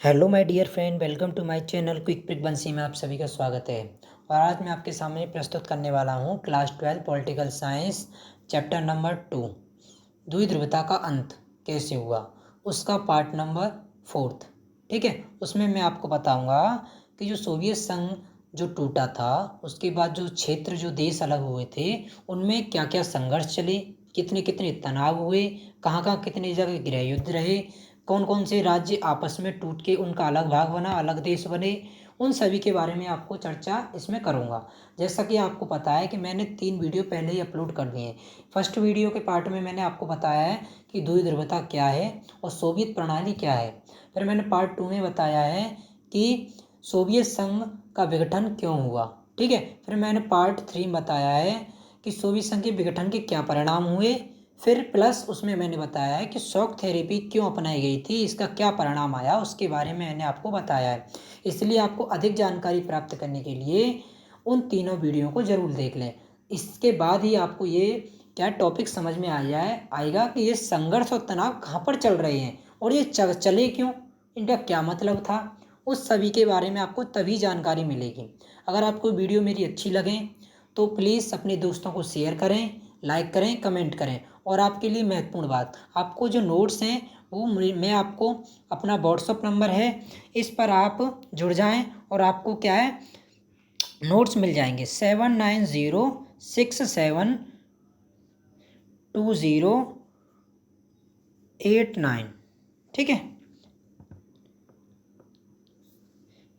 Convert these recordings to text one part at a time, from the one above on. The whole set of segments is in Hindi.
Hello my dear friend, welcome to my channel quick pick Bansi में आप सभी का स्वागत है। और आज मैं आपके सामने प्रस्तुत करने वाला हूँ class 12 political science chapter number 2 द्विध्रुवता का अंत कैसे हुआ, उसका पार्ट नंबर 4। ठीक है, उसमें मैं आपको बताऊंगा कि जो सोवियत संघ जो टूटा था उसके बाद जो क्षेत्र जो देश अलग हुए थे उनमें क्या क्या संघर्ष चले, कितने कितने तनाव हुए, कहाँ कहाँ कितनी जगह गृह युद्ध रहे, कौन कौन से राज्य आपस में टूट के उनका अलग भाग बना, अलग देश बने, उन सभी के बारे में आपको चर्चा इसमें करूँगा। जैसा कि आपको पता है कि मैंने 3 वीडियो पहले ही अपलोड कर दिए हैं। फर्स्ट वीडियो के पार्ट में मैंने आपको बताया है कि द्विध्रुवता क्या है और सोवियत प्रणाली क्या है। फिर मैंने पार्ट 2 में बताया है कि सोवियत संघ का विघटन क्यों हुआ। ठीक है, फिर मैंने पार्ट 3 में बताया है कि सोवियत संघ के विघटन के क्या परिणाम हुए। फिर प्लस उसमें मैंने बताया है कि शॉक थेरेपी क्यों अपनाई गई थी, इसका क्या परिणाम आया, उसके बारे में मैंने आपको बताया है। इसलिए आपको अधिक जानकारी प्राप्त करने के लिए उन तीनों वीडियो को ज़रूर देख लें। इसके बाद ही आपको ये क्या टॉपिक समझ में आएगा कि ये संघर्ष और तनाव कहाँ पर चल रहे हैं और ये चले क्यों, इनका क्या मतलब था। उस सभी के बारे में आपको तभी जानकारी मिलेगी। अगर आपको वीडियो मेरी अच्छी लगे तो प्लीज़ अपने दोस्तों को शेयर करें, लाइक करें, कमेंट करें। और आपके लिए महत्वपूर्ण बात, आपको जो नोट्स हैं वो मैं आपको अपना व्हाट्सअप नंबर है, इस पर आप जुड़ जाएं और आपको क्या है नोट्स मिल जाएंगे 79067208 9। ठीक है,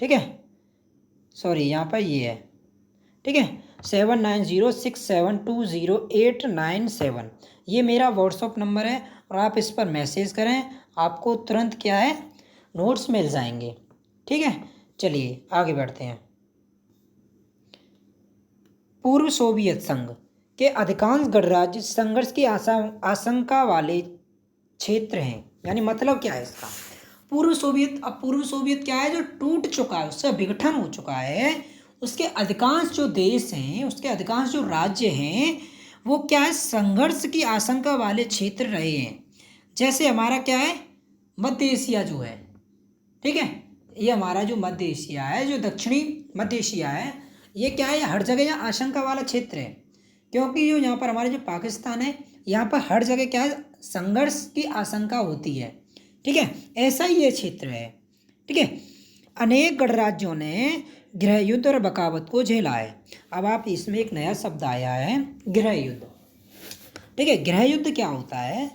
ठीक है, सॉरी यहाँ पर ये है। ठीक है, 7906720897 ये मेरा व्हाट्सअप नंबर है और आप इस पर मैसेज करें, आपको तुरंत क्या है नोट्स मिल जाएंगे। ठीक है, चलिए आगे बढ़ते हैं। पूर्व सोवियत संघ के अधिकांश गणराज्य संघर्ष की आशंका वाले क्षेत्र हैं। यानी मतलब क्या है इसका, पूर्व सोवियत क्या है जो टूट चुका है, उसका विघटन हो चुका है। उसके अधिकांश जो देश हैं, उसके अधिकांश जो राज्य हैं वो क्या है संघर्ष की आशंका वाले क्षेत्र रहे हैं। जैसे हमारा क्या है मध्य एशिया जो है, ठीक है, ये हमारा जो मध्य एशिया है, जो दक्षिणी मध्य एशिया है, ये क्या है हर जगह यहाँ आशंका वाला क्षेत्र है। क्योंकि जो यहाँ पर हमारे जो पाकिस्तान है यहाँ पर हर जगह क्या है संघर्ष की आशंका होती है। ठीक है, ऐसा ही ये क्षेत्र है। ठीक है, अनेक गणराज्यों ने गृह युद्ध और बगावत को झेला है। अब आप इसमें एक नया शब्द आया है गृह युद्ध। ठीक है, गृह युद्ध क्या होता है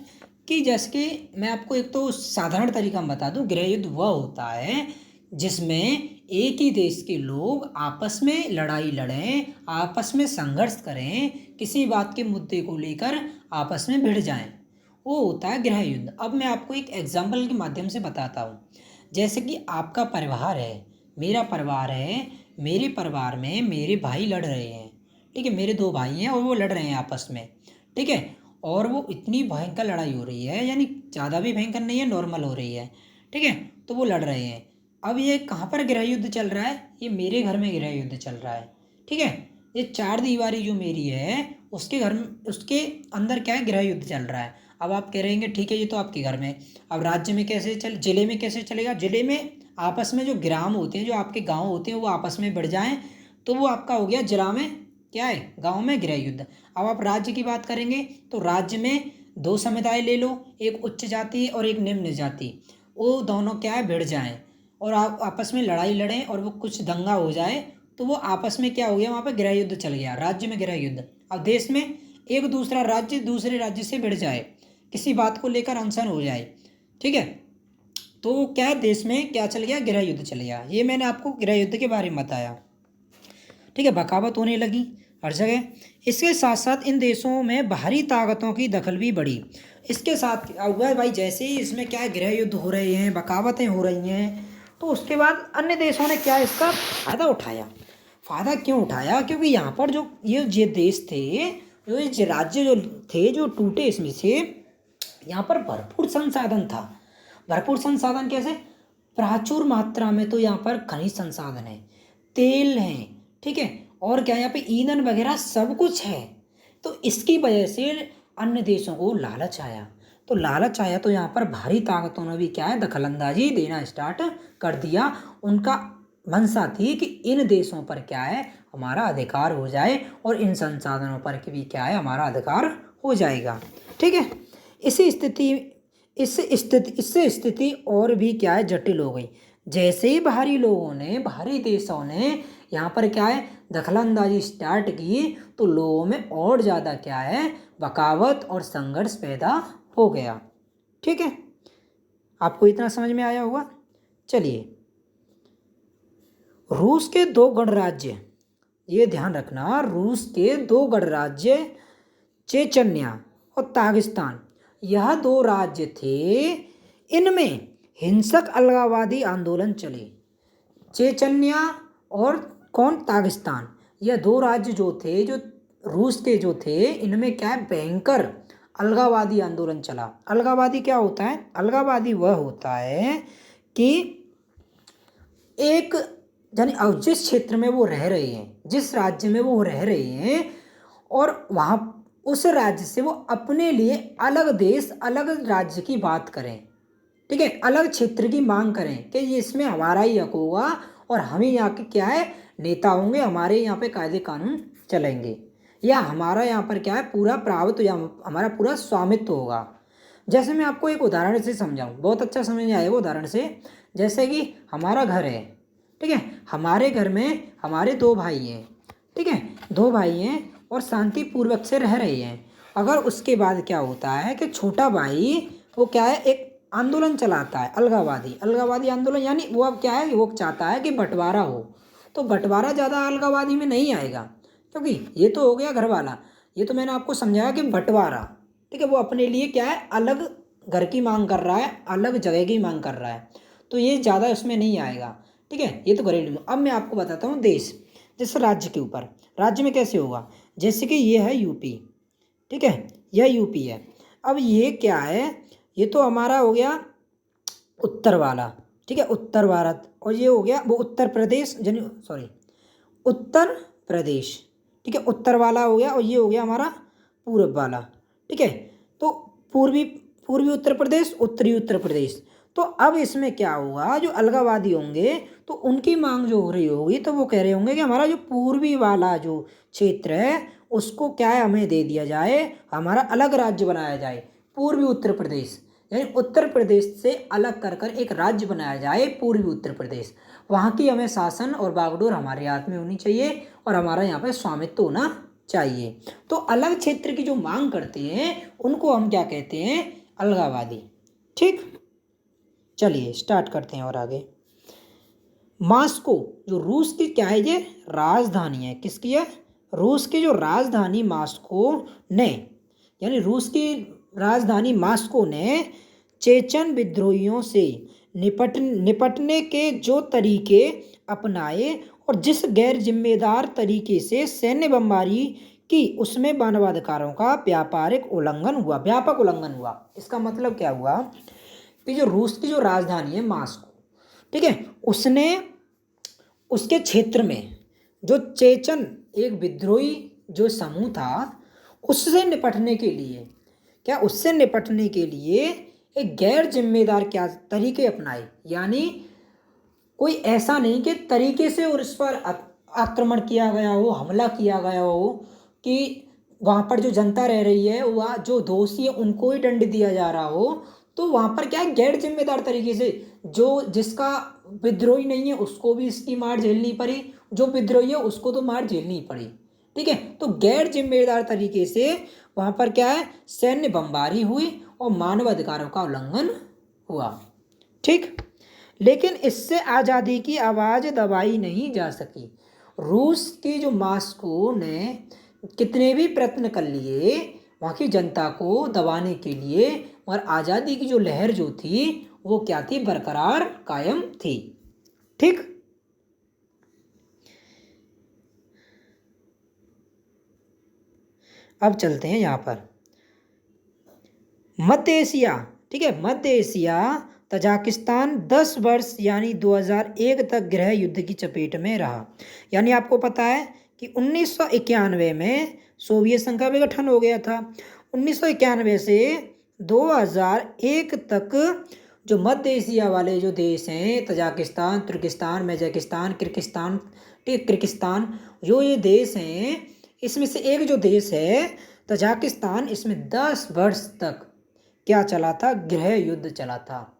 कि जैसे कि मैं आपको एक तो साधारण तरीका में बता दूं, गृह युद्ध वह होता है जिसमें एक ही देश के लोग आपस में लड़ाई लड़ें, आपस में संघर्ष करें, किसी बात के मुद्दे को लेकर आपस में भिड़ जाएं, वो होता है गृह युद्ध। अब मैं आपको एक एग्जाम्पल के माध्यम से बताता हूँ। जैसे कि आपका परिवार है, मेरा परिवार है, मेरे परिवार में मेरे भाई लड़ रहे हैं। ठीक है, मेरे 2 भाई हैं और वो लड़ रहे हैं आपस में। ठीक है, और वो इतनी भयंकर लड़ाई हो रही है, यानी ज़्यादा भी भयंकर नहीं है, नॉर्मल हो रही है। ठीक है, तो वो लड़ रहे हैं। अब ये कहाँ पर गृह युद्ध चल रहा है, ये मेरे घर में गृह युद्ध चल रहा है। ठीक है, ये 4 दीवारी जो मेरी है उसके घर में, उसके अंदर क्या है गृह युद्ध चल रहा है। अब आप कह रहेंगे ठीक है ये तो आपके घर में, अब राज्य में कैसे जिले में कैसे चलेगा। जिले में आपस में जो ग्राम होते हैं, जो आपके गाँव होते हैं वो आपस में बढ़ जाएं तो वो आपका हो गया जिला में क्या है गांव में गृह युद्ध। अब आप राज्य की बात करेंगे तो राज्य में 2 समुदाय ले लो, एक उच्च जाति और एक निम्न जाति, वो दोनों क्या है भिड़ जाएं और आप आपस में लड़ाई लड़ें और वो कुछ दंगा हो जाए तो वो आपस में क्या हो गया, वहाँ पे गृह युद्ध चल गया, राज्य में गृह युद्ध। अब देश में एक दूसरा राज्य दूसरे राज्य से भिड़ जाए, किसी बात को लेकर अनशन हो जाए। ठीक है, तो क्या देश में क्या चल गया गृह युद्ध चल गया। ये मैंने आपको गृह युद्ध के बारे में बताया। ठीक है, बगावत होने लगी हर जगह। इसके साथ साथ इन देशों में बाहरी ताकतों की दखल भी बढ़ी। इसके साथ क्या हुआ भाई, जैसे ही इसमें क्या है गृह युद्ध हो रहे हैं, बगावतें हो रही हैं, तो उसके बाद अन्य देशों ने क्या इसका फ़ायदा उठाया। फ़ायदा क्यों उठाया, क्योंकि यहाँ पर जो ये देश थे, जो ये राज्य जो थे जो टूटे, इसमें से यहाँ पर भरपूर संसाधन था। भरपूर संसाधन कैसे, प्रचुर मात्रा में तो यहाँ पर खनिज संसाधन है, तेल है। ठीक है, और क्या यहाँ पे ईंधन वगैरह सब कुछ है। तो इसकी वजह से अन्य देशों को लालच आया, तो लालच आया तो यहाँ पर भारी ताकतों ने भी क्या है दखलंदाजी देना स्टार्ट कर दिया। उनका मंशा थी कि इन देशों पर क्या है हमारा अधिकार हो जाए और इन संसाधनों पर भी क्या है हमारा अधिकार हो जाएगा। ठीक है, इससे स्थिति और भी क्या है जटिल हो गई। जैसे ही भारी देशों ने यहाँ पर क्या है दखलंदाजी स्टार्ट की तो लोगों में और ज़्यादा क्या है बगावत और संघर्ष पैदा हो गया। ठीक है, आपको इतना समझ में आया होगा। चलिए, रूस के दो गणराज्य, ये ध्यान रखना, रूस के दो गणराज्य चेचन्या और तागिस्तान, यह दो राज्य थे। इनमें हिंसक अलगाववादी आंदोलन चले। चेचन्या और तागिस्तान, यह दो राज्य जो थे जो रूस के जो थे, इनमें क्या है भयंकर अलगाववादी आंदोलन चला। अलगाववादी क्या होता है? अलगाववादी वह होता है कि एक यानी जिस क्षेत्र में वो रह रहे हैं, जिस राज्य में वो रह रहे हैं, और वहाँ उस राज्य से वो अपने लिए अलग देश अलग राज्य की बात करें। ठीक है, अलग क्षेत्र की मांग करें कि ये इसमें हमारा ही हक होगा और हम ही यहाँ के क्या है नेता होंगे, हमारे यहाँ पे कायदे कानून चलेंगे, या हमारा यहाँ पर क्या है पूरा प्रावत्व या हमारा पूरा स्वामित्व होगा। जैसे मैं आपको एक उदाहरण से समझाऊँ, बहुत अच्छा समझ में आएगा उदाहरण से। जैसे कि हमारा घर है, ठीक है, हमारे घर में हमारे दो भाई हैं, ठीक है, दो भाई हैं और शांतिपूर्वक से रह रहे हैं। अगर उसके बाद क्या होता है कि छोटा भाई वो क्या है एक आंदोलन चलाता है, अलगाववादी आंदोलन, यानी वो अब क्या है वो चाहता है कि बंटवारा हो। तो बंटवारा ज़्यादा अलगाववादी में नहीं आएगा, क्योंकि ये तो हो गया घर वाला, ये तो मैंने आपको समझाया कि बंटवारा, ठीक है, वो अपने लिए क्या है अलग घर की मांग कर रहा है, अलग जगह की मांग कर रहा है, तो ये ज़्यादा उसमें नहीं आएगा। ठीक है, ये तो घरेलू। अब मैं आपको बताता हूँ देश, जैसे राज्य के ऊपर, राज्य में कैसे होगा। जैसे कि ये है यूपी, ठीक है, यह यूपी है। अब ये क्या है, ये तो हमारा हो गया उत्तर वाला, ठीक है, उत्तर भारत, और ये हो गया वो उत्तर प्रदेश, उत्तर प्रदेश, ठीक है, उत्तर वाला हो गया, और ये हो गया हमारा पूर्व वाला। ठीक है, तो पूर्वी उत्तर प्रदेश, उत्तरी उत्तर प्रदेश। तो अब इसमें क्या होगा, जो अलगाववादी होंगे तो उनकी मांग जो हो रही होगी तो वो कह रहे होंगे कि हमारा जो पूर्वी वाला जो क्षेत्र है उसको क्या है हमें दे दिया जाए, हमारा अलग राज्य बनाया जाए, पूर्वी उत्तर प्रदेश, यानी उत्तर प्रदेश से अलग कर कर एक राज्य बनाया जाए पूर्वी उत्तर प्रदेश। वहाँ की हमें शासन और बागडोर हमारे हाथ में होनी चाहिए और हमारा यहाँ पर स्वामित्व होना चाहिए। तो अलग क्षेत्र की जो मांग करते हैं उनको हम क्या कहते हैं, अलगाववादी। ठीक, चलिए स्टार्ट करते हैं और आगे। मॉस्को जो रूस की क्या है, ये राजधानी है, किसकी है, रूस की जो राजधानी मॉस्को ने, यानी रूस की राजधानी मॉस्को ने चेचन विद्रोहियों से निपटने के जो तरीके अपनाए और जिस गैर जिम्मेदार तरीके से सैन्य बमबारी की, उसमें मानवाधिकारों का व्यापक उल्लंघन हुआ। इसका मतलब क्या हुआ कि जो रूस की जो राजधानी है मॉस्को, ठीक है, उसने उसके क्षेत्र में जो चेचन एक विद्रोही जो समूह था उससे निपटने के लिए एक गैर जिम्मेदार क्या तरीके अपनाए, यानी कोई ऐसा नहीं कि तरीके से और इस पर आक्रमण किया गया हो, हमला किया गया हो, कि वहाँ पर जो जनता रह रही है वह जो दोषी है उनको ही दंड दिया जा रहा हो। तो वहाँ पर क्या है गैर जिम्मेदार तरीके से, जो जिसका विद्रोही नहीं है उसको भी इसकी मार झेलनी पड़ी, जो विद्रोही है उसको तो मार झेलनी पड़ी। ठीक है, तो गैर जिम्मेदार तरीके से वहाँ पर क्या है सैन्य बमबारी हुई और मानवाधिकारों का उल्लंघन हुआ। ठीक, लेकिन इससे आज़ादी की आवाज़ दबाई नहीं जा सकी। रूस की जो मॉस्को ने कितने भी प्रयत्न कर लिए वहाँ की जनता को दबाने के लिए, और आज़ादी की जो लहर जो थी वो क्या थी, बरकरार कायम थी। ठीक, अब चलते हैं यहाँ पर मध्य एशिया। ठीक है, मध्य एशिया तजाकिस्तान 10 वर्ष यानी 2001 तक गृह युद्ध की चपेट में रहा। यानी आपको पता है कि 1991 में सोवियत संघ का विघटन हो गया था। 1991 से 2001 तक जो मध्य एशिया वाले जो देश हैं, तजाकिस्तान, तुर्किस्तान, मजाकिस्तान, किर्गिस्तान, जो ये देश हैं, इसमें से एक जो देश है तजाकिस्तान, इसमें 10 वर्ष तक क्या चला था? गृह युद्ध चला था।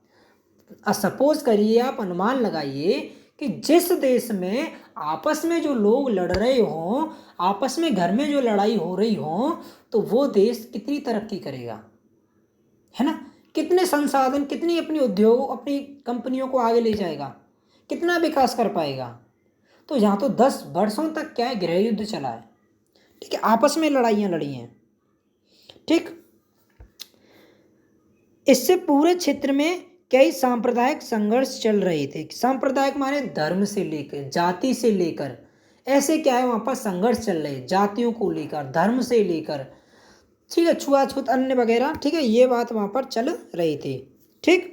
सपोज करिए, आप अनुमान लगाइए कि जिस देश में आपस में जो लोग लड़ रहे हों, आपस में घर में जो लड़ाई हो रही हो, तो वो देश कितनी तरक्की करेगा, है ना? कितने संसाधन, कितनी अपनी उद्योग, अपनी कंपनियों को आगे ले जाएगा, कितना विकास कर पाएगा। तो यहाँ तो 10 वर्षों तक क्या है, गृह युद्ध चला है, ठीक है, आपस में लड़ाइयाँ लड़ी हैं, ठीक। इससे पूरे क्षेत्र में कई सांप्रदायिक संघर्ष चल रहे थे। सांप्रदायिक माने धर्म से लेकर, जाति से लेकर, ऐसे क्या है वहाँ पर संघर्ष चल रहे, जातियों को लेकर, धर्म से लेकर, ठीक है, छुआछूत अन्य वगैरह, ठीक है, ये बात वहाँ पर चल रही थी, ठीक।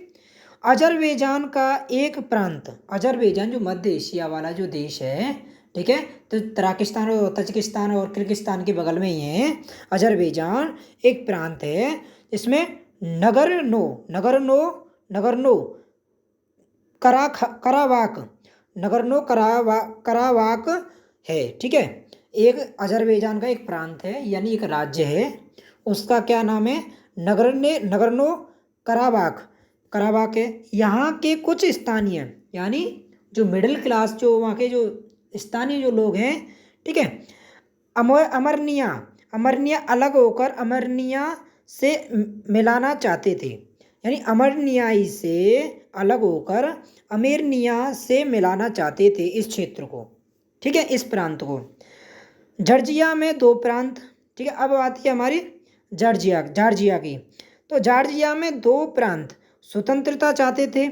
अजरबैजान का एक प्रांत, अजरबैजान जो मध्य एशिया वाला जो देश है, ठीक है, तो तराकिस्तान और तजिकिस्तान और किर्गिस्तान के बगल में ही है। अजरबैजान एक प्रांत है, इसमें नगरनो करावाक है, ठीक है। एक अजरबैजान का एक प्रांत है, यानी एक राज्य है, उसका क्या नाम है? नगरनो करावाक है। यहाँ के कुछ स्थानीय, यानी जो मिडिल क्लास, जो वहाँ के जो स्थानीय जो लोग हैं, ठीक है, अमरनिया अलग होकर अमरनिया से मिलाना चाहते थे, यानी अमरनियाई से अलग होकर अमेरनिया से मिलाना चाहते थे इस क्षेत्र को, ठीक है, इस प्रांत को। जॉर्जिया में 2 प्रांत, ठीक है। अब आती है हमारी जॉर्जिया की। तो जॉर्जिया में 2 प्रांत स्वतंत्रता चाहते थे,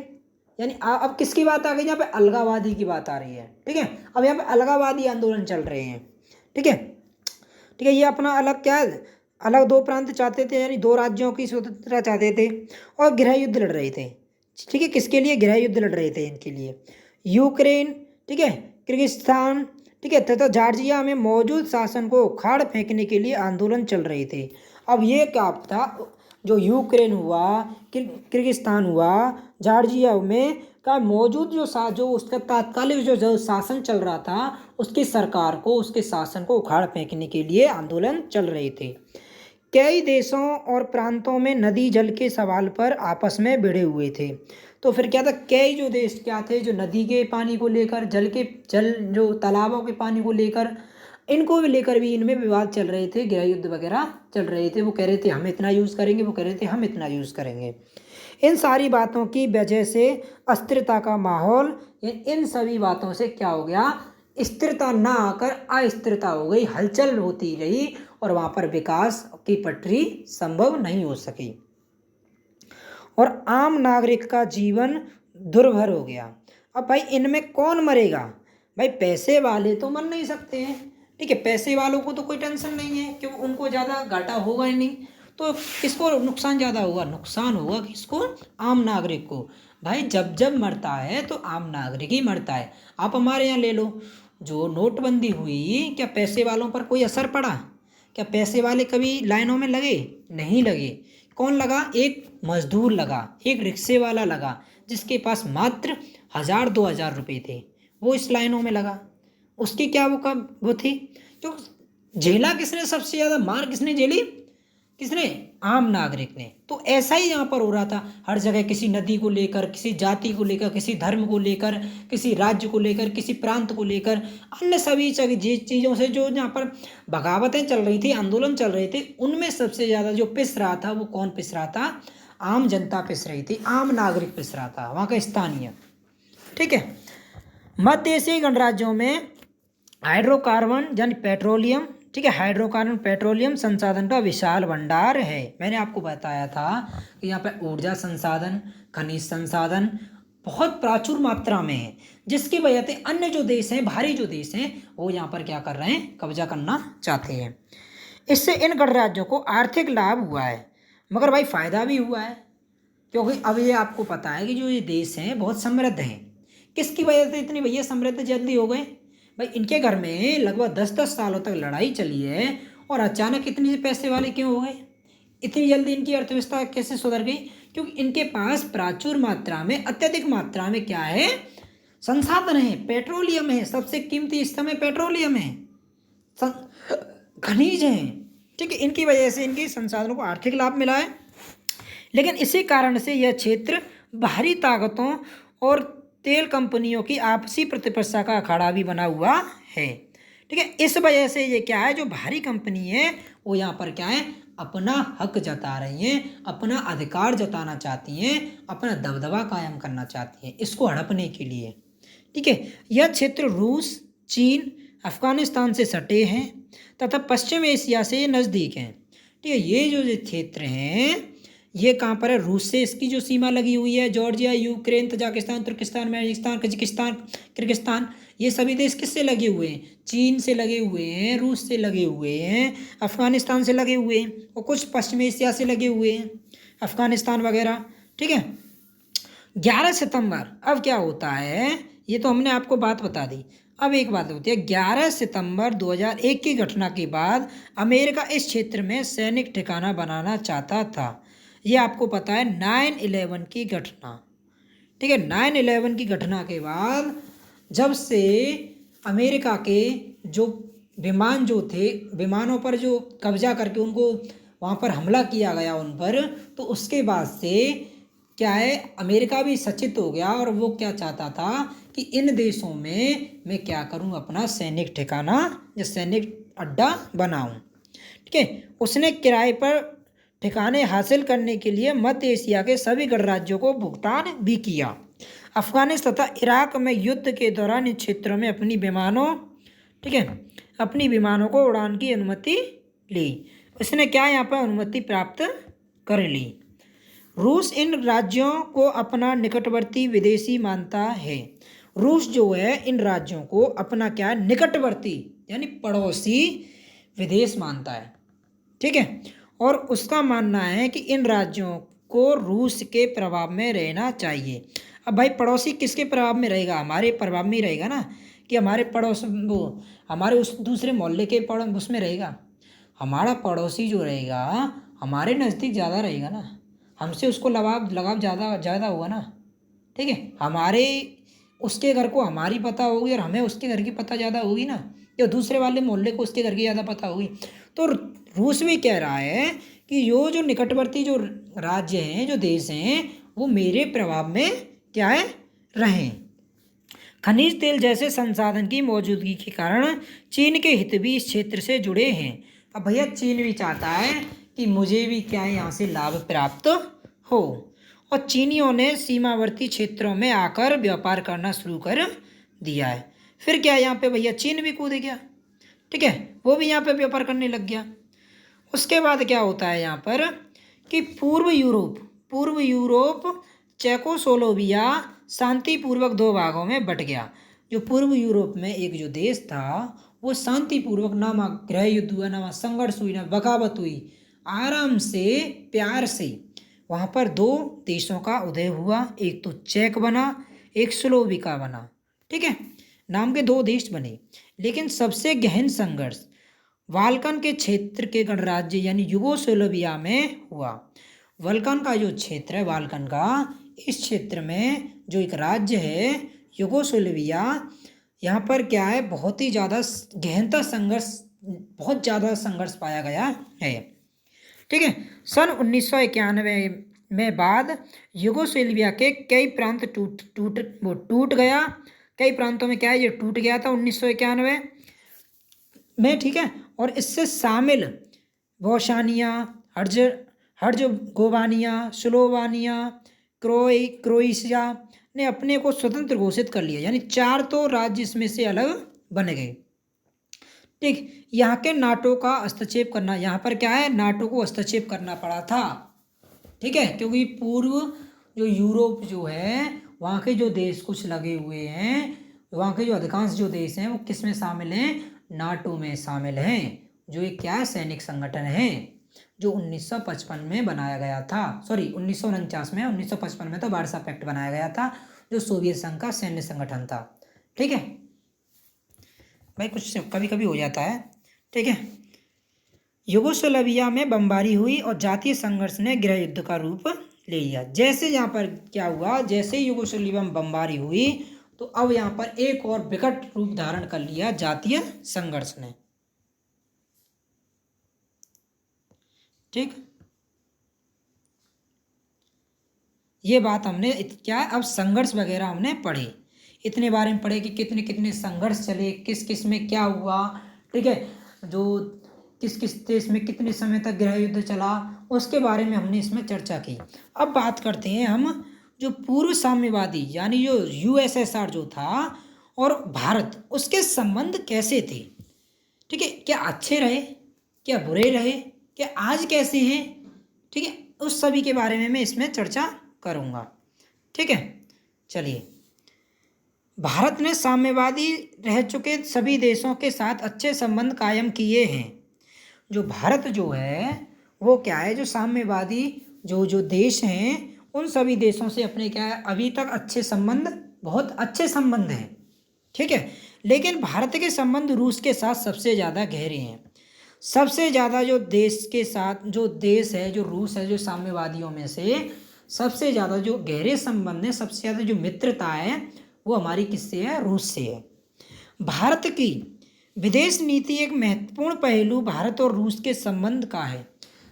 यानी अब किसकी बात आ गई यहाँ पे? अलगावादी की बात आ रही है, ठीक है। अब यहाँ पे अलगावादी आंदोलन चल रहे हैं, ठीक है, ठीक है। ये अपना अलग क्या है, अलग 2 प्रांत चाहते थे, यानी 2 राज्यों की स्वतंत्रता चाहते थे, और गृह युद्ध लड़ रहे थे, ठीक है। किसके लिए गृह युद्ध लड़ रहे थे? इनके लिए यूक्रेन, ठीक है, किर्गिस्तान, ठीक है, तथा जॉर्जिया में मौजूद शासन को उखाड़ फेंकने के लिए आंदोलन चल रहे थे। अब ये क्या था, जो यूक्रेन हुआ, किर्गिस्तान हुआ, जॉर्जिया में का मौजूद जो उसका तात्कालिक जो शासन चल रहा था, उसकी सरकार को, उसके शासन को उखाड़ फेंकने के लिए आंदोलन चल रहे थे। कई देशों और प्रांतों में नदी जल के सवाल पर आपस में भिड़े हुए थे। तो फिर क्या था, कई जो देश क्या थे, जो नदी के पानी को लेकर, जल जो तालाबों के पानी को लेकर, इनको भी लेकर भी इनमें विवाद चल रहे थे, गृह युद्ध वगैरह चल रहे थे। वो कह रहे थे हम इतना यूज़ करेंगे, वो कह रहे थे हम इतना यूज़ करेंगे। इन सारी बातों की वजह से अस्थिरता का माहौल, इन सभी बातों से क्या हो गया, स्थिरता ना आकर अस्थिरता हो गई, हलचल होती रही, और वहाँ पर विकास की पटरी संभव नहीं हो सकी, और आम नागरिक का जीवन दुर्भर हो गया। अब भाई इनमें कौन मरेगा? भाई पैसे वाले तो मर नहीं सकते हैं, ठीक है, पैसे वालों को तो कोई टेंशन नहीं है, क्योंकि उनको ज़्यादा घाटा होगा ही नहीं। तो किसको नुकसान ज़्यादा होगा? नुकसान होगा किसको? आम नागरिक को। भाई जब जब मरता है तो आम नागरिक ही मरता है। आप हमारे यहाँ ले लो, जो नोटबंदी हुई, क्या पैसे वालों पर कोई असर पड़ा? क्या पैसे वाले कभी लाइनों में लगे? नहीं लगे। कौन लगा? एक मजदूर लगा, एक रिक्शे वाला लगा, जिसके पास मात्र 1000-2000 रुपये थे, वो इस लाइनों में लगा। उसकी क्या वो थी, तो झेला किसने? सबसे ज़्यादा मार किसने झेली? किसने? आम नागरिक ने। तो ऐसा ही यहाँ पर हो रहा था, हर जगह किसी नदी को लेकर, किसी जाति को लेकर, किसी धर्म को लेकर, किसी राज्य को लेकर, किसी प्रांत को लेकर, अन्य सभी चीज़ों से जो यहाँ पर बगावतें चल रही थी, आंदोलन चल रहे थे, उनमें सबसे ज़्यादा जो पिस रहा था, वो कौन पिस रहा था? आम जनता पिस रही थी, आम नागरिक पिस रहा था, वहाँ का स्थानीय, ठीक है। मध्य एशियाई गणराज्यों में हाइड्रोकार्बन यानी पेट्रोलियम, ठीक है, हाइड्रोकार्बन पेट्रोलियम संसाधन का विशाल भंडार है। मैंने आपको बताया था कि यहाँ पे ऊर्जा संसाधन, खनिज संसाधन बहुत प्रचुर मात्रा में है, जिसकी वजह से अन्य जो देश हैं, भारी जो देश हैं, वो यहाँ पर क्या कर रहे हैं? कब्जा करना चाहते हैं। इससे इन गणराज्यों को आर्थिक लाभ हुआ है, मगर भाई फायदा भी हुआ है, क्योंकि अब ये आपको पता है कि जो ये देश हैं बहुत समृद्ध हैं। किसकी वजह से इतनी भैया समृद्ध जल्दी हो गए? भाई इनके घर में लगभग 10-10 सालों तक लड़ाई चली है, और अचानक इतने पैसे वाले क्यों हो गए? इतनी जल्दी इनकी अर्थव्यवस्था कैसे सुधर गई? क्योंकि इनके पास प्रचुर मात्रा में, अत्यधिक मात्रा में क्या है, संसाधन है, पेट्रोलियम है, सबसे कीमती इस समय पेट्रोलियम है, खनिज हैं, ठीक है। इनकी वजह से इनके संसाधनों को आर्थिक लाभ मिला है। लेकिन इसी कारण से यह क्षेत्र बाहरी ताकतों और तेल कंपनियों की आपसी प्रतिस्पर्धा का अखाड़ा भी बना हुआ है, ठीक है। इस वजह से ये क्या है, जो बाहरी कंपनी है वो यहाँ पर क्या है, अपना हक जता रही हैं, अपना अधिकार जताना चाहती हैं, अपना दबदबा कायम करना चाहती हैं, इसको हड़पने के लिए, ठीक है। यह क्षेत्र रूस, चीन, अफगानिस्तान से सटे हैं तथा पश्चिम एशिया से नज़दीक हैं, ठीक है। ये जो क्षेत्र हैं ये कहाँ पर है, रूस से इसकी जो सीमा लगी हुई है, जॉर्जिया, यूक्रेन, तजाकिस्तान, तुर्किस्तान, मैजिस्तान, कजाकिस्तान, किर्गिस्तान, ये सभी देश किससे लगे हुए हैं, चीन से लगे हुए हैं, रूस से लगे हुए हैं, अफगानिस्तान से लगे हुए हैं और कुछ पश्चिम एशिया से लगे हुए हैं, अफगानिस्तान वगैरह, ठीक है। 11 सितंबर, अब क्या होता है, ये तो हमने आपको बात बता दी। अब एक बात होती है, 11 सितंबर 2001 की घटना के बाद अमेरिका इस क्षेत्र में सैनिक ठिकाना बनाना चाहता था। ये आपको पता है 9/11 की घटना, ठीक है। 9/11 की घटना के बाद जब से अमेरिका के जो विमान जो थे, विमानों पर जो कब्जा करके उनको वहाँ पर हमला किया गया उन पर, तो उसके बाद से क्या है, अमेरिका भी सचेत हो गया और वो क्या चाहता था कि इन देशों में मैं क्या करूं, अपना सैनिक ठिकाना या सैनिक अड्डा बनाऊं, ठीक है। उसने किराए पर ठिकाने हासिल करने के लिए मध्य एशिया के सभी गणराज्यों को भुगतान भी किया। अफगानिस्तान तथा इराक में युद्ध के दौरान इन क्षेत्रों में अपनी विमानों, ठीक है, अपनी विमानों को उड़ान की अनुमति ली। उसने क्या यहाँ पर अनुमति प्राप्त कर ली। रूस इन राज्यों को अपना निकटवर्ती विदेशी मानता है। रूस जो है इन राज्यों को अपना क्या है, निकटवर्ती यानी पड़ोसी विदेश मानता है, ठीक है। और उसका मानना है कि इन राज्यों को रूस के प्रभाव में रहना चाहिए। अब भाई पड़ोसी किसके प्रभाव में रहेगा, हमारे प्रभाव में ही रहेगा ना, कि हमारे पड़ोस वो हमारे उस दूसरे मोहल्ले के उसमें रहेगा। हमारा पड़ोसी जो रहेगा हमारे नज़दीक ज़्यादा रहेगा ना, हमसे उसको लगाव ज़्यादा होगा ना, ठीक है। हमारे उसके घर को हमारी पता होगी और हमें उसके घर की पता ज़्यादा होगी ना, या दूसरे वाले मोहल्ले को उसके घर की ज़्यादा पता होगी। तो रूस भी कह रहा है कि यो जो निकटवर्ती जो राज्य हैं, जो देश हैं, वो मेरे प्रभाव में क्या है, रहें। खनिज तेल जैसे संसाधन की मौजूदगी के कारण चीन के हित भी इस क्षेत्र से जुड़े हैं। अब भैया चीन भी चाहता है कि मुझे भी क्या है, यहाँ से लाभ प्राप्त हो, और चीनियों ने सीमावर्ती क्षेत्रों में आकर व्यापार करना शुरू कर दिया है। फिर क्या यहाँ पे भैया चीन भी कूद गया, ठीक है, वो भी यहाँ पे व्यापार करने लग गया। उसके बाद क्या होता है यहाँ पर कि पूर्व यूरोप चेकोस्लोवाकिया शांतिपूर्वक दो भागों में बट गया। जो पूर्व यूरोप में एक जो देश था वो शांतिपूर्वक, ना गृह युद्ध हुआ, ना संघर्ष हुई, ना बगावत हुई, आराम से प्यार से वहाँ पर दो देशों का उदय हुआ। एक तो चेक बना, एक स्लोविका बना, ठीक है, नाम के दो देश बने। लेकिन सबसे गहन संघर्ष बाल्कन के क्षेत्र के गणराज्य यानी युगोस्लाविया में हुआ। बाल्कन का जो क्षेत्र है, बाल्कन का, इस क्षेत्र में जो एक राज्य है युगोस्लाविया, यहाँ पर क्या है, बहुत ही ज़्यादा गहनता संघर्ष, बहुत ज़्यादा संघर्ष पाया गया है, ठीक है। सन 1991 में बाद युगोस्लाविया के कई प्रांत टूट गया। कई प्रांतों में क्या है, ये टूट गया था 1991 में, ठीक है। और इससे शामिल बोस्निया हर्जगोवानिया, स्लोवानिया, क्रोएशिया ने अपने को स्वतंत्र घोषित कर लिया, यानी 4 तो राज्य इसमें से अलग बन गए, ठीक। यहाँ के नाटो का हस्तक्षेप करना, यहाँ पर क्या है, नाटो को हस्तक्षेप करना पड़ा था, ठीक है, क्योंकि पूर्व जो यूरोप जो है वहाँ के जो देश कुछ लगे हुए हैं, वहाँ के जो अधिकांश जो देश हैं वो किस में शामिल हैं, नाटो में शामिल हैं, जो एक क्या सैनिक संगठन है जो 1955 में बनाया गया था, सॉरी 1949 में, 1955 में तो वार्सा पैक्ट बनाया गया था, जो सोवियत संघ का सैन्य संगठन था, ठीक है भाई। कुछ कभी कभी हो जाता है, ठीक है। युगोस्लाविया में बमबारी हुई और जातीय संघर्ष ने गृह युद्ध का रूप ले लिया। जैसे यहाँ पर क्या हुआ, जैसे युगोस्लाविया में बमबारी हुई तो अब यहाँ पर एक और विकट रूप धारण कर लिया जातीय संघर्ष ने। ठीक, ये बात हमने क्या है, अब संघर्ष वगैरह हमने पढ़े, इतने बारे में पढ़े कि कितने कितने संघर्ष चले, किस किस में क्या हुआ। ठीक है, जो किस किस देश में कितने समय तक गृह युद्ध चला, उसके बारे में हमने इसमें चर्चा की। अब बात करते हैं हम जो पूर्व साम्यवादी यानी जो यूएसएसआर जो था और भारत, उसके संबंध कैसे थे। ठीक है, क्या अच्छे रहे, क्या बुरे रहे, क्या आज कैसे हैं। ठीक है, उस सभी के बारे में मैं इसमें चर्चा करूँगा। ठीक है, चलिए। भारत ने साम्यवादी रह चुके सभी देशों के साथ अच्छे संबंध कायम किए हैं। जो भारत जो है वो क्या है, जो साम्यवादी जो जो देश हैं उन सभी देशों से अपने क्या है अभी तक अच्छे संबंध, बहुत अच्छे संबंध हैं। ठीक है, लेकिन भारत के संबंध रूस के साथ सबसे ज़्यादा गहरे हैं। सबसे ज़्यादा जो देश के साथ जो देश है, जो रूस है, जो साम्यवादियों में से सबसे ज़्यादा जो गहरे संबंध है, सबसे ज़्यादा जो मित्रता है वो हमारी किससे है, रूस से है। भारत की विदेश नीति एक महत्वपूर्ण पहलू भारत और रूस के संबंध का है।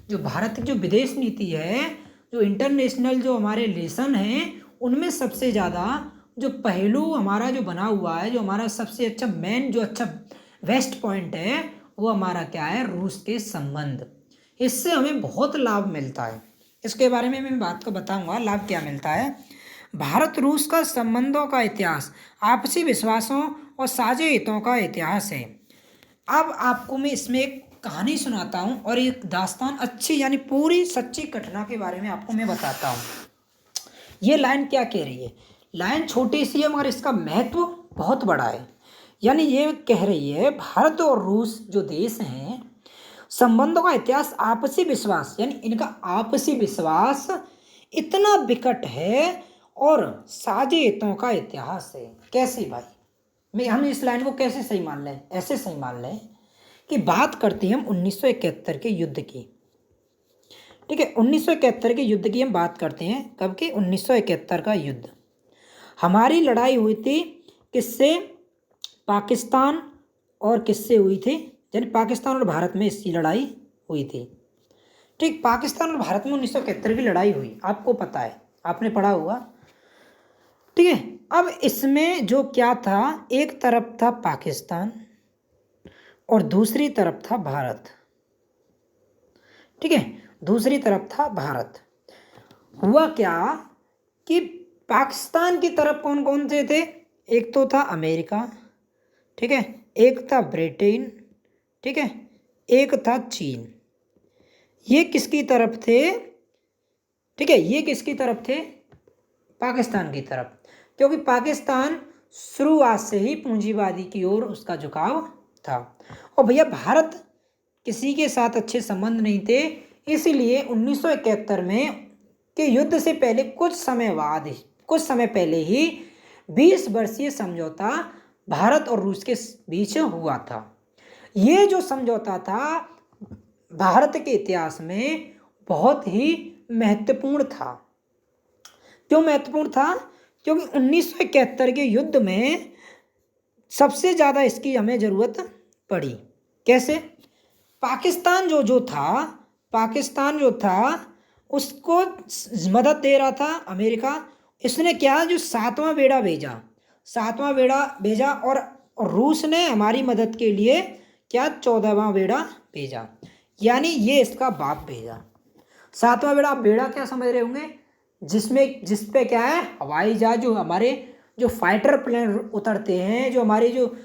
जो भारत की जो विदेश नीति है, जो इंटरनेशनल जो हमारे रिलेशन हैं, उनमें सबसे ज़्यादा जो पहलू हमारा जो बना हुआ है, जो हमारा सबसे अच्छा मेन जो अच्छा बेस्ट पॉइंट है, वो हमारा क्या है, रूस के संबंध। इससे हमें बहुत लाभ मिलता है, इसके बारे में मैं बात को बताऊंगा लाभ क्या मिलता है। भारत रूस का संबंधों का इतिहास आपसी विश्वासों और साझे हितों का इतिहास है। अब आपको मैं इसमें एक कहानी सुनाता हूँ और एक दास्तान अच्छी यानी पूरी सच्ची घटना के बारे में आपको मैं बताता हूँ। ये लाइन क्या कह रही है, लाइन छोटी सी है मगर इसका महत्व बहुत बड़ा है। यानी ये कह रही है भारत और रूस जो देश हैं, संबंधों का इतिहास आपसी विश्वास, यानी इनका आपसी विश्वास इतना विकट है और साझे हितों का इतिहास है। कैसे भाई, हम इस लाइन को कैसे सही मान लें, ऐसे सही मान लें कि बात करते हैं हम 1971 के युद्ध की। ठीक है, 1971 के युद्ध की हम बात करते हैं। कब की, 1971 का युद्ध। हमारी लड़ाई हुई थी किससे, पाकिस्तान और किससे हुई थी, यानी पाकिस्तान और भारत में इसकी लड़ाई हुई थी। ठीक, पाकिस्तान और भारत में 1971 की लड़ाई हुई, आपको पता है, आपने पढ़ा हुआ। ठीक है, अब इसमें जो क्या था, एक तरफ था पाकिस्तान और दूसरी तरफ था भारत। ठीक है, दूसरी तरफ था भारत। हुआ क्या कि पाकिस्तान की तरफ कौन कौन से थे, एक तो था अमेरिका, ठीक है, एक था ब्रिटेन, ठीक है, एक था चीन। ये किसकी तरफ थे, ठीक है, ये किसकी तरफ थे, पाकिस्तान की तरफ, क्योंकि पाकिस्तान शुरुआत से ही पूंजीवादी की ओर उसका झुकाव था। और भैया भारत किसी के साथ अच्छे संबंध नहीं थे, इसीलिए 1971 में के युद्ध से पहले कुछ समय पहले ही 20 वर्षीय समझौता भारत और रूस के बीच हुआ था। ये जो समझौता था भारत के इतिहास में बहुत ही महत्वपूर्ण था। क्यों महत्वपूर्ण था, क्योंकि 1971 के युद्ध में सबसे ज़्यादा इसकी हमें ज़रूरत पड़ी। कैसे, पाकिस्तान जो था उसको मदद दे रहा था अमेरिका। इसने क्या, जो सातवां बेड़ा भेजा और रूस ने हमारी मदद के लिए क्या 14वां बेड़ा भेजा, यानी ये इसका बाप भेजा। सातवां बेड़ा क्या समझ रहे होंगे, जिस पे क्या है, हवाई जहाज, जो हमारे जो फाइटर प्लेन उतरते हैं, जो हमारे जो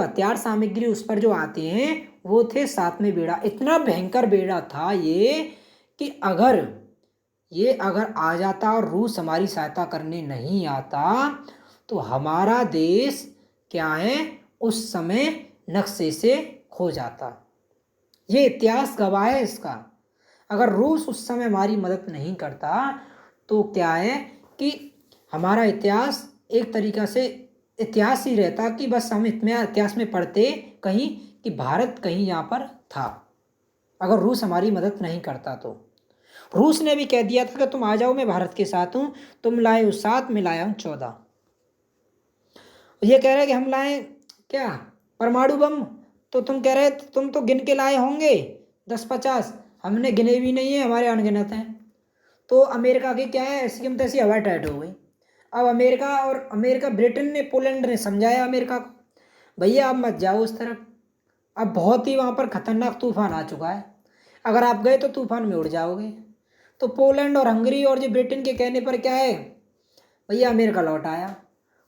हथियार सामग्री उस पर जो आते हैं, वो थे सातवें बेड़ा। इतना भयंकर बेड़ा था ये कि अगर आ जाता और रूस हमारी सहायता करने नहीं आता तो हमारा देश क्या है, उस समय नक्शे से खो जाता। ये इतिहास गवाह है इसका। अगर रूस उस समय हमारी मदद नहीं करता तो क्या है कि हमारा इतिहास एक तरीक़ा से इतिहास ही रहता कि बस हम इतने इतिहास में पढ़ते कहीं कि भारत कहीं यहाँ पर था। अगर रूस हमारी मदद नहीं करता तो। रूस ने भी कह दिया था कि तुम आ जाओ, मैं भारत के साथ हूँ। तुम लाए हो 7, मैं लाया हूँ 14। ये कह रहे कि हम लाए क्या परमाणु बम, तो तुम कह रहे तुम तो गिन के लाए होंगे 10-50, हमने गिने भी नहीं है, हमारे अनगिनत हैं। तो अमेरिका की क्या है, ऐसी हम तैसी हवा टाइट हो गई। अब अमेरिका ब्रिटेन ने पोलैंड ने समझाया अमेरिका को, भैया आप मत जाओ उस तरफ, अब बहुत ही वहाँ पर खतरनाक तूफान आ चुका है, अगर आप गए तो तूफान में उड़ जाओगे। तो पोलैंड और हंगरी और जो ब्रिटेन के कहने पर क्या है, भैया अमेरिका लौट आया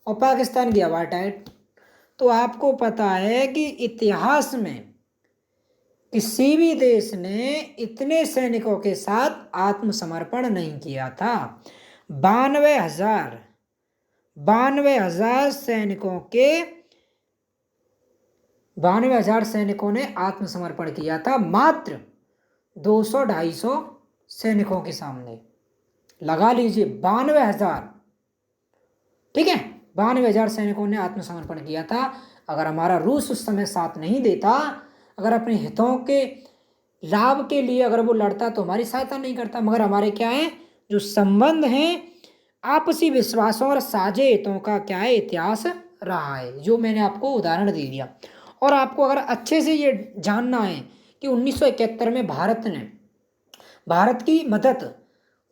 और पाकिस्तान की हवा टाइट। तो आपको पता है कि इतिहास में किसी भी देश ने इतने सैनिकों के साथ आत्मसमर्पण नहीं किया था। 92,000 सैनिकों के 92,000 सैनिकों ने आत्मसमर्पण किया था, मात्र 200-250 सैनिकों के सामने। लगा लीजिए 92,000, ठीक है, 92,000 सैनिकों ने आत्मसमर्पण किया था। अगर हमारा रूस उस समय साथ नहीं देता, अगर अपने हितों के लाभ के लिए अगर वो लड़ता तो हमारी सहायता नहीं करता। मगर हमारे क्या है, जो संबंध हैं, आपसी विश्वासों और साझे हितों का क्या है, इतिहास रहा है, जो मैंने आपको उदाहरण दे दिया। और आपको अगर अच्छे से ये जानना है कि 1971 में भारत की मदद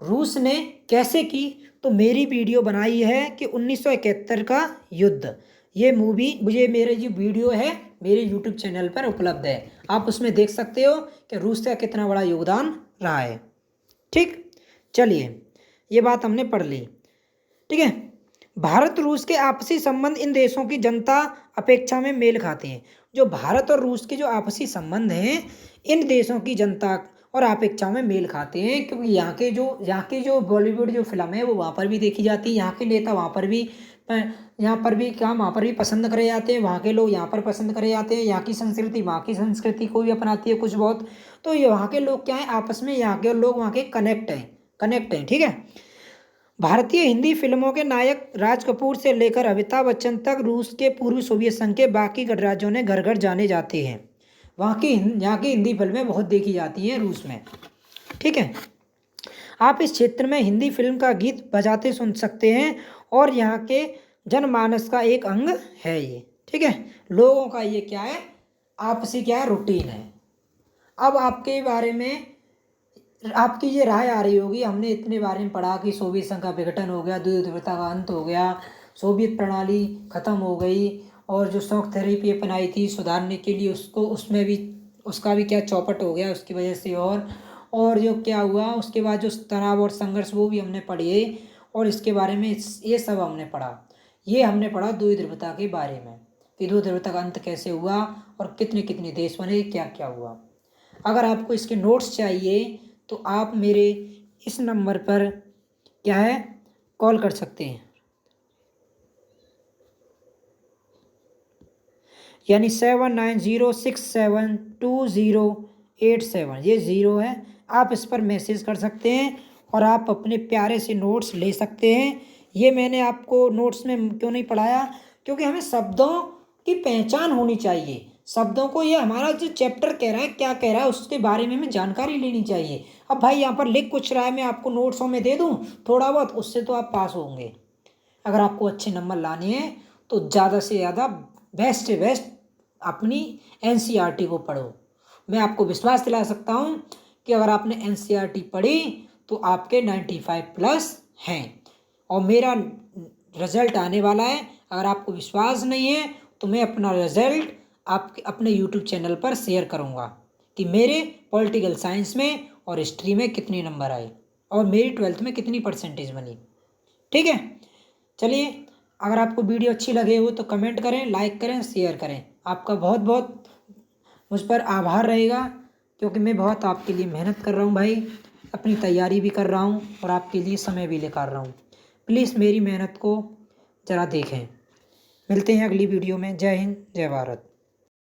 रूस ने कैसे की, तो मेरी वीडियो बनाई है कि 1971 का युद्ध, ये मूवी मुझे मेरे जो वीडियो है मेरे यूट्यूब चैनल पर उपलब्ध है, आप उसमें देख सकते हो कि रूस का कितना बड़ा योगदान रहा है। ठीक, चलिए ये बात हमने पढ़ ली, ठीक है। भारत रूस के आपसी संबंध इन देशों की जनता अपेक्षा में मेल खाते हैं। जो भारत और रूस के जो आपसी संबंध हैं, इन देशों की जनता और अपेक्षाओं में मेल खाते हैं, क्योंकि यहाँ की जो बॉलीवुड जो फिल्म है वो वहाँ पर भी देखी जाती है, यहाँ के नेता वहाँ पर भी पसंद करे जाते हैं, वहाँ के लोग यहाँ पर पसंद करे जाते हैं, यहाँ की संस्कृति वहाँ की संस्कृति को भी अपनाती है कुछ बहुत। तो ये वहाँ के लोग क्या है, आपस में यहाँ के लोग वहाँ के कनेक्ट हैं, ठीक है। भारतीय हिंदी फिल्मों के नायक राज कपूर से लेकर अमिताभ बच्चन तक रूस के पूर्व सोवियत संघ के बाकी गणराज्यों ने घर घर जाने जाते हैं। यहाँ की हिंदी फिल्में बहुत देखी जाती हैं रूस में, ठीक है। आप इस क्षेत्र में हिंदी फिल्म का गीत बजाते सुन सकते हैं और यहाँ के जनमानस का एक अंग है ये, ठीक है। लोगों का ये क्या है, आपसी क्या है, रूटीन है। अब आपके बारे में आपकी ये राय आ रही होगी, हमने इतने बारे में पढ़ा कि सोवियत संघ का विघटन हो गया, द्वितीय विश्व का अंत हो गया, सोवियत प्रणाली खत्म हो गई, और जो शॉक थेरेपी अपनाई थी सुधारने के लिए उसमें भी उसका भी क्या चौपट हो गया उसकी वजह से, और जो क्या हुआ उसके बाद जो तनाव और संघर्ष वो भी हमने पढ़े, और इसके बारे में ये सब हमने पढ़ा। ये हमने पढ़ा द्वितीय ध्रुवता के बारे में कि द्वितीय ध्रुवता का अंत कैसे हुआ और कितने कितने देश बने, क्या क्या हुआ। अगर आपको इसके नोट्स चाहिए तो आप मेरे इस नंबर पर क्या है कॉल कर सकते हैं, यानी 79067208 ये 0 है। आप इस पर मैसेज कर सकते हैं और आप अपने प्यारे से नोट्स ले सकते हैं। ये मैंने आपको नोट्स में क्यों नहीं पढ़ाया, क्योंकि हमें शब्दों की पहचान होनी चाहिए, शब्दों को, ये हमारा जो चैप्टर कह रहा है क्या कह रहा है उसके बारे में हमें जानकारी लेनी चाहिए। अब भाई यहाँ पर लिख कुछ रहा है, मैं आपको नोट्सों में दे दूँ थोड़ा बहुत, उससे तो आप पास होंगे। अगर आपको अच्छे नंबर लाने हैं तो ज़्यादा से ज़्यादा बेस्ट से बेस्ट अपनी NCERT को पढ़ो। मैं आपको विश्वास दिला सकता हूँ कि अगर आपने NCERT पढ़ी तो आपके 95+ हैं और मेरा रिज़ल्ट आने वाला है। अगर आपको विश्वास नहीं है तो मैं अपना रिज़ल्ट आपके अपने YouTube चैनल पर शेयर करूँगा कि मेरे पॉलिटिकल साइंस में और हिस्ट्री में कितने नंबर आए और मेरी 12th में कितनी परसेंटेज बनी, ठीक है। चलिए, अगर आपको वीडियो अच्छी लगे हो तो कमेंट करें, लाइक करें, शेयर करें। आपका बहुत बहुत मुझ पर आभार रहेगा, क्योंकि मैं बहुत आपके लिए मेहनत कर रहा हूँ भाई, अपनी तैयारी भी कर रहा हूँ और आपके लिए समय भी निकाल रहा हूँ। प्लीज़ मेरी मेहनत को ज़रा देखें। मिलते हैं अगली वीडियो में। जय हिंद, जय भारत।